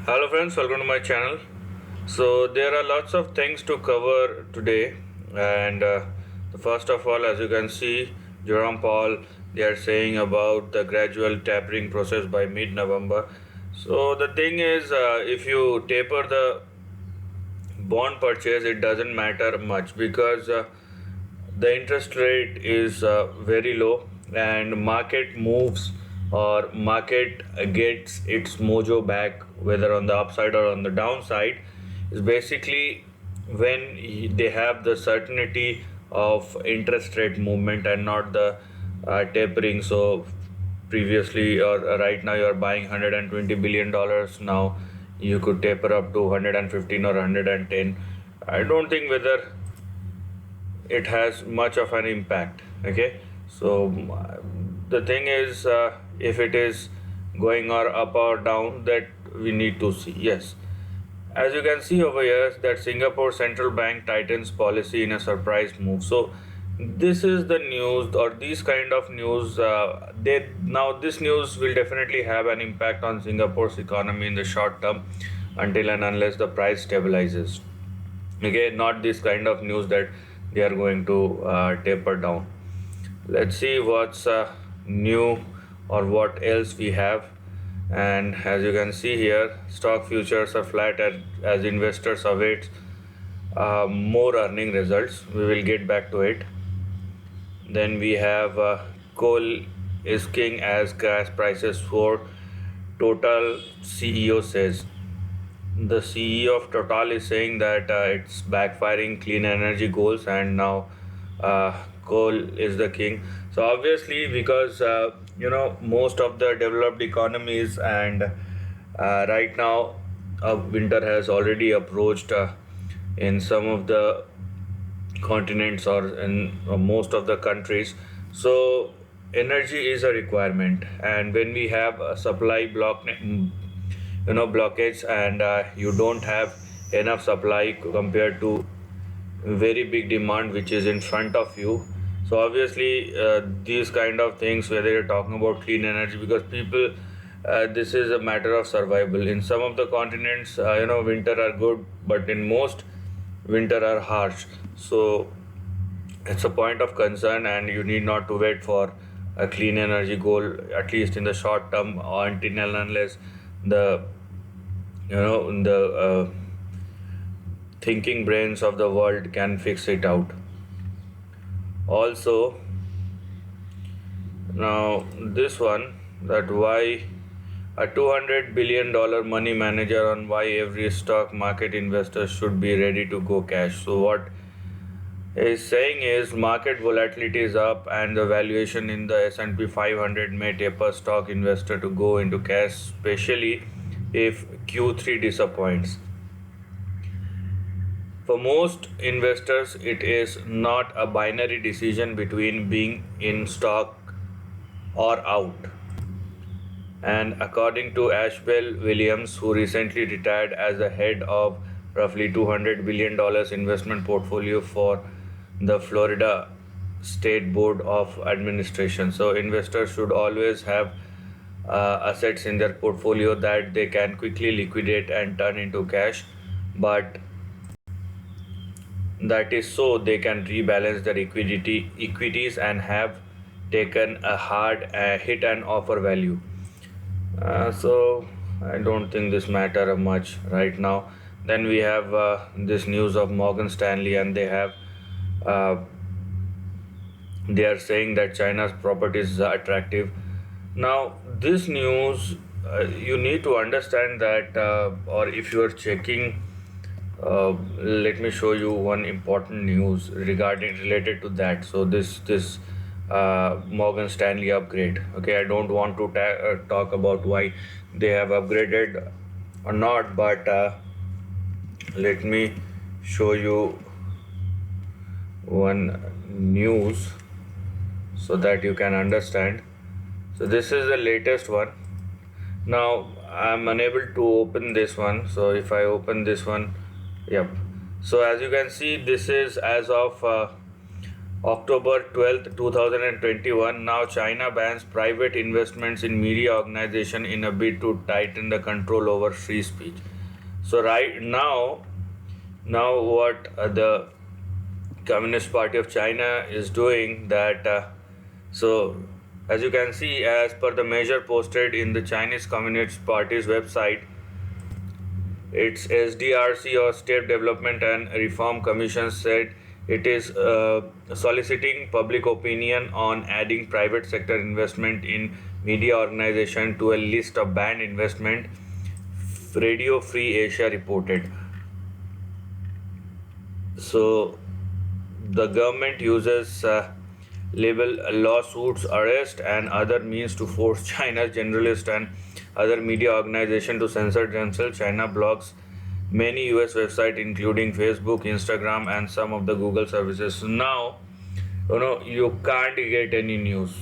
Hello friends, welcome to my channel. So there are lots of things to cover today, and the first of all, as you can see, Jerome Powell, they are saying about the gradual tapering process by mid-November. So the thing is, if you taper the bond purchase, it doesn't matter much because the interest rate is very low, and market moves or market gets its mojo back, whether on the upside or on the downside, is basically when they have the certainty of interest rate movement and not the tapering. So previously or right now you're buying $120 billion, now you could taper up to 115 or 110. I don't think whether it has much of an impact. Okay, so the thing is, if it is going or up or down, that we need to see. Yes, as you can see over here, that Singapore central bank tightens policy in a surprise move. So this is the news, or these kind of news, they now this news will definitely have an impact on Singapore's economy in the short term, until and unless the price stabilizes. Okay, not this kind of news that they are going to taper down. Let's see what's new or what else we have. And as you can see here, stock futures are flat as investors await more earning results. We will get back to it. Then we have coal is king as gas prices soar. Total CEO says. The CEO of Total is saying that it's backfiring clean energy goals, and now coal is the king. So obviously, because most of the developed economies, and right now winter has already approached in some of the continents or in most of the countries. So energy is a requirement, and when we have a supply blockage, and you don't have enough supply compared to very big demand which is in front of you. So obviously these kind of things, whether you're talking about clean energy, because people, this is a matter of survival. In some of the continents, winter are good, but in most winter are harsh. So it's a point of concern, and you need not to wait for a clean energy goal, at least in the short term, or until and unless the the thinking brains of the world can fix it out. Also, now this one, that why a $200 billion money manager, on why every stock market investor should be ready to go cash. So what is saying is, market volatility is up and the valuation in the S&P 500 may taper stock investor to go into cash, especially if Q3 disappoints. For most investors, it is not a binary decision between being in stock or out. And according to Ashbel Williams, who recently retired as the head of roughly $200 billion investment portfolio for the Florida State Board of Administration. So investors should always have assets in their portfolio that they can quickly liquidate and turn into cash, but that is so they can rebalance their equities and have taken a hard hit and offer value. So I don't think this matter much right now. Then we have this news of Morgan Stanley, and uh, they are saying that China's properties are attractive. Now this news, you need to understand that, or if you are checking, let me show you one important news related to that. So this Morgan Stanley upgrade. Okay, I don't want to talk about why they have upgraded or not, but let me show you one news so that you can understand. So this is the latest one. Now I'm unable to open this one. So if I open this one, yep. So as you can see, this is as of October 12th, 2021. Now China bans private investments in media organization in a bid to tighten the control over free speech. So right now what the Communist Party of China is doing that. So as you can see, as per the measure posted in the Chinese Communist Party's website, its SDRC or State Development and Reform Commission said it is soliciting public opinion on adding private sector investment in media organization to a list of banned investment. Radio Free Asia reported. So the government uses label lawsuits, arrest, and other means to force China's journalists and other media organizations to censor themselves. China blocks many US websites, including Facebook, Instagram, and some of the Google services. So now, you can't get any news.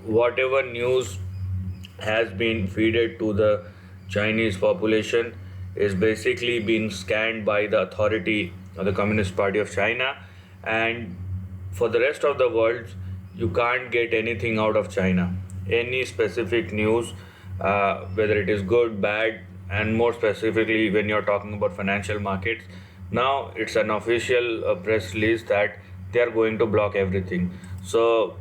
Whatever news has been fed to the Chinese population is basically being scanned by the authority of the Communist Party of China, and for the rest of the world, you can't get anything out of China. Any specific news, whether it is good, bad, and more specifically when you're talking about financial markets, now it's an official press release that they are going to block everything. So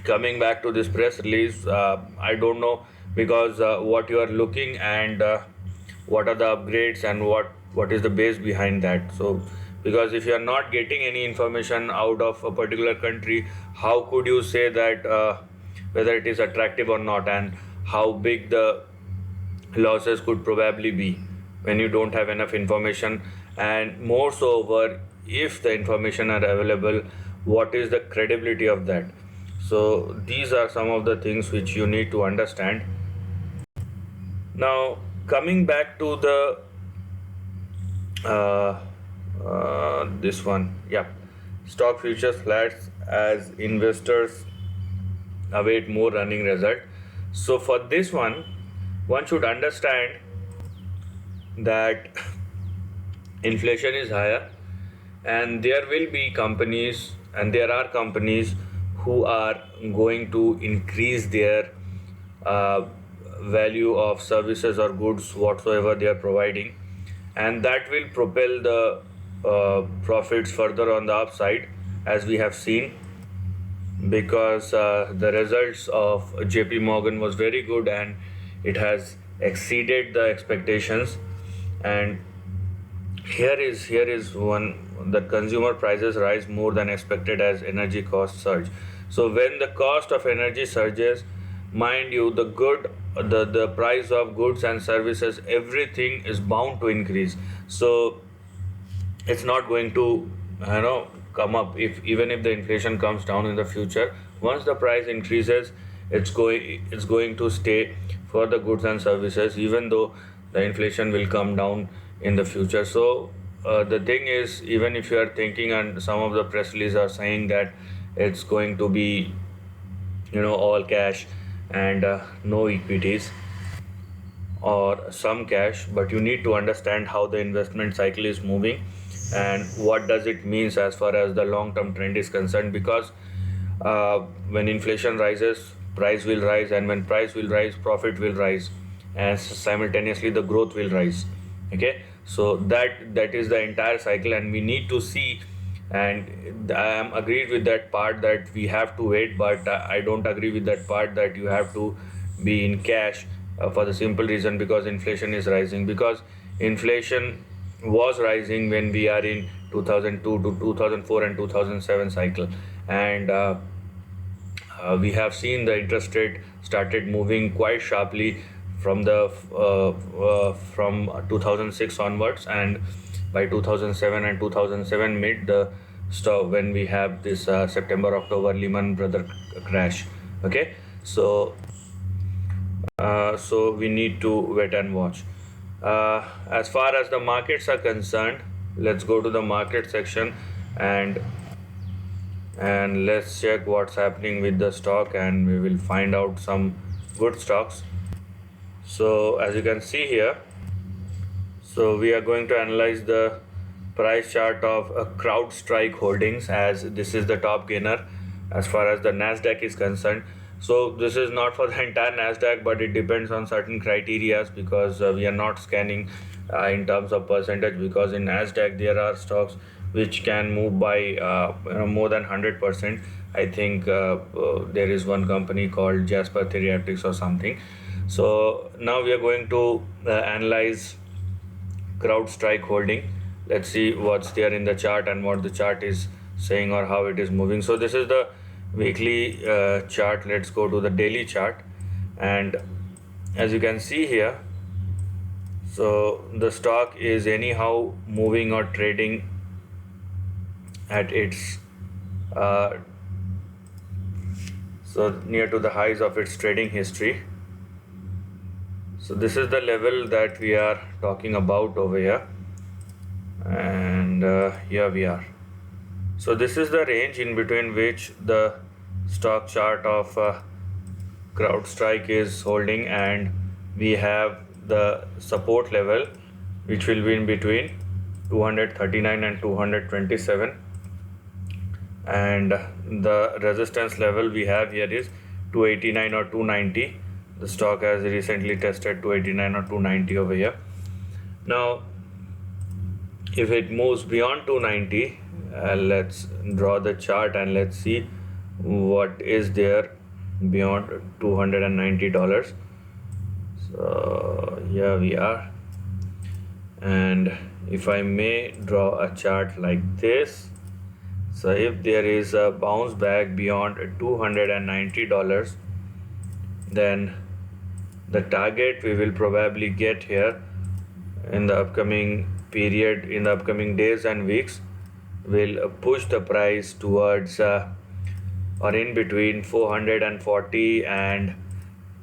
coming back to this press release, I don't know, because what you are looking and what are the upgrades and what is the base behind that. So because if you are not getting any information out of a particular country, how could you say that whether it is attractive or not, and how big the losses could probably be when you don't have enough information? And more so over, if the information are available, what is the credibility of that? So these are some of the things which you need to understand. Now coming back to the this one, yeah, stock futures flats as investors await more running result. So for this one should understand that inflation is higher, and there will be companies, and there are companies who are going to increase their value of services or goods whatsoever they are providing, and that will propel the profits further on the upside, as we have seen, because the results of JP Morgan was very good and it has exceeded the expectations. And here is one, that consumer prices rise more than expected as energy costs surge. So when the cost of energy surges, mind you, the price of goods and services, everything is bound to increase. So it's not going to come up, even if the inflation comes down in the future. Once the price increases, it's going to stay for the goods and services, even though the inflation will come down in the future. So the thing is, even if you are thinking, and some of the press releases are saying that it's going to be all cash and no equities or some cash, but you need to understand how the investment cycle is moving and what does it means as far as the long term trend is concerned. Because when inflation rises, price will rise, and when price will rise, profit will rise, and simultaneously the growth will rise. Okay, so that is the entire cycle, and we need to see. And I am agreed with that part that we have to wait, but I don't agree with that part that you have to be in cash, for the simple reason because inflation is rising. Because inflation was rising when we are in 2002 to 2004 and 2007 cycle, and we have seen the interest rate started moving quite sharply from from 2006 onwards, and by 2007 and 2007 mid, the stop when we have this September October Lehman Brothers crash. Okay, so so we need to wait and watch. As far as the markets are concerned, let's go to the market section and let's check what's happening with the stock, and we will find out some good stocks. So as you can see here, so we are going to analyze the price chart of Crowdstrike Holdings, as this is the top gainer as far as the Nasdaq is concerned. So this is not for the entire Nasdaq, but it depends on certain criterias, because we are not scanning in terms of percentage, because in Nasdaq there are stocks which can move by more than 100%. I think there is one company called Jasper Therapeutics or something. So now we are going to analyze Crowdstrike Holding. Let's see what's there in the chart and what the chart is saying or how it is moving. So this is the weekly chart. Let's go to the daily chart, and as you can see here, so the stock is anyhow moving or trading at its so near to the highs of its trading history. So this is the level that we are talking about over here, and here we are. So this is the range in between which the stock chart of Crowdstrike is holding, and we have the support level which will be in between 239 and 227, and the resistance level we have here is 289 or 290. The stock has recently tested 289 or 290 over here. Now if it moves beyond 290, let's draw the chart and let's see what is there beyond $290. So here we are, and if I may draw a chart like this, so if there is a bounce back beyond $290, then the target we will probably get here in the upcoming period, in the upcoming days and weeks, will push the price towards or in between 440 and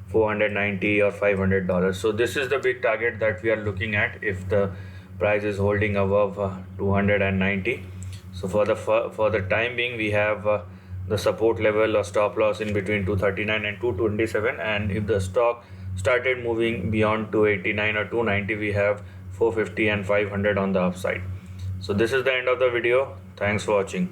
490 or $500. So this is the big target that we are looking at if the price is holding above 290. So for the time being, we have the support level or stop loss in between 239 and 227, and if the stock started moving beyond 289 or 290, we have 450 and 500 on the upside. So this is the end of the video. Thanks for watching.